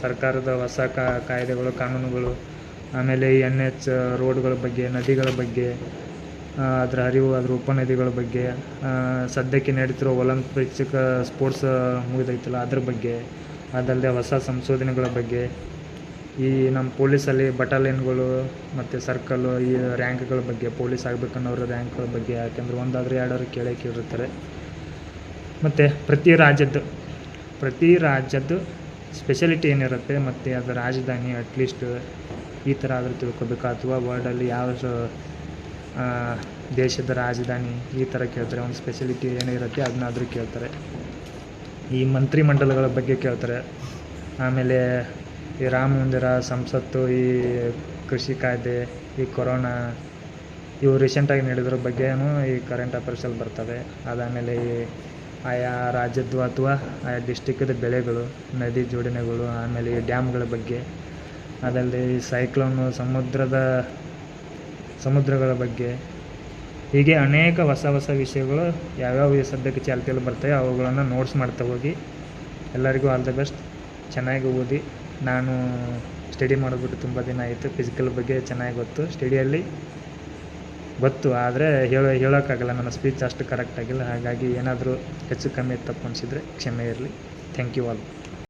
ಸರ್ಕಾರದ ಹೊಸ ಕಾಯ್ದೆಗಳು, ಕಾನೂನುಗಳು, ಆಮೇಲೆ ಈ NH ರೋಡ್ಗಳ ಬಗ್ಗೆ, ನದಿಗಳ ಬಗ್ಗೆ, ಅದರ ಹರಿವು, ಅದರ ಉಪನದಿಗಳ ಬಗ್ಗೆ, ಸದ್ಯಕ್ಕೆ ನಡೀತಿರೋ ಒಲಿಂಪಿಕ್ಸ್ ಸ್ಪೋರ್ಟ್ಸ್ ಮುಗಿದೈತಲ್ಲ ಅದ್ರ ಬಗ್ಗೆ, ಅದಲ್ಲದೆ ಹೊಸ ಸಂಶೋಧನೆಗಳ ಬಗ್ಗೆ, ಈ ನಮ್ಮ ಪೊಲೀಸಲ್ಲಿ ಬಟಾಲಿಯನ್ಗಳು ಮತ್ತು ಸರ್ಕಲ್ಲು, ಈ ರ್ಯಾಂಕ್ಗಳ ಬಗ್ಗೆ, ಪೊಲೀಸ್ ಆಗಬೇಕನ್ನೋರ ರ್ಯಾಂಕ್ಗಳ ಬಗ್ಗೆ, ಯಾಕೆಂದ್ರೆ ಒಂದಾದರೂ ಎರಡಾದ್ರು ಕೇಳಿರ್ತಾರೆ. ಮತ್ತು ಪ್ರತಿ ರಾಜ್ಯದ್ದು ಸ್ಪೆಷಾಲಿಟಿ ಏನಿರುತ್ತೆ ಮತ್ತು ಅದರ ರಾಜಧಾನಿ ಅಟ್ಲೀಸ್ಟ್ ಈ ಥರ ಆದರೂ ತಿಳ್ಕೊಬೇಕು. ಅಥವಾ ವರ್ಲ್ಡಲ್ಲಿ ಯಾವ ದೇಶದ ರಾಜಧಾನಿ ಈ ಥರ ಕೇಳ್ತಾರೆ. ಒಂದು ಸ್ಪೆಷಾಲಿಟಿ ಏನಿರುತ್ತೆ ಅದನ್ನಾದರೂ ಕೇಳ್ತಾರೆ. ಈ ಮಂತ್ರಿಮಂಡಲಗಳ ಬಗ್ಗೆ ಕೇಳ್ತಾರೆ. ಆಮೇಲೆ ಈ ರಾಮ ಮಂದಿರ, ಸಂಸತ್ತು, ಈ ಕೃಷಿ ಕಾಯ್ದೆ, ಈ ಕೊರೋನಾ, ಇವು ರೀಸೆಂಟಾಗಿ ನಡೆದ್ರ ಬಗ್ಗೆನೂ ಈ ಕರೆಂಟ್ ಅಫೇರ್ಸಲ್ಲಿ ಬರ್ತವೆ. ಅದಾದಮೇಲೆ ಈ ಆಯಾ ರಾಜ್ಯದ್ದು ಅಥವಾ ಆಯಾ ಡಿಸ್ಟಿಕ್ಕಿದ ಬೆಳೆಗಳು, ನದಿ ಜೋಡಣೆಗಳು, ಆಮೇಲೆ ಈ ಡ್ಯಾಮ್ಗಳ ಬಗ್ಗೆ, ಅದಲ್ಲದೆ ಈ ಸೈಕ್ಲೋನು, ಸಮುದ್ರಗಳ ಬಗ್ಗೆ, ಹೀಗೆ ಅನೇಕ ಹೊಸ ವಿಷಯಗಳು ಯಾವ್ಯಾವ ಸದ್ಯಕ್ಕೆ ಚಾಲ್ತಿಯಲ್ಲಿ ಬರ್ತವೆ ಅವುಗಳನ್ನು ನೋಟ್ಸ್ ಮಾಡ್ತಾ ಹೋಗಿ. ಎಲ್ಲರಿಗೂ ಆಲ್ ದ ಬೆಸ್ಟ್. ಚೆನ್ನಾಗಿ ಓದಿ. ನಾನು ಸ್ಟಡಿ ಮಾಡಿಬಿಟ್ಟು ತುಂಬ ದಿನ ಆಯಿತು. ಫಿಸಿಕಲ್ ಬಗ್ಗೆ ಚೆನ್ನಾಗಿ ಗೊತ್ತು, ಸ್ಟಡಿಯಲ್ಲಿ ಗೊತ್ತು, ಆದರೆ ಹೇಳೋಕ್ಕಾಗಲ್ಲ. ನನ್ನ ಸ್ಪೀಚ್ ಅಷ್ಟು ಕರೆಕ್ಟಾಗಿಲ್ಲ. ಹಾಗಾಗಿ ಏನಾದರೂ ಹೆಚ್ಚು ಕಮ್ಮಿ ತಪ್ಪು ಅನಿಸಿದರೆ ಕ್ಷಮೆ ಇರಲಿ. Thank you all.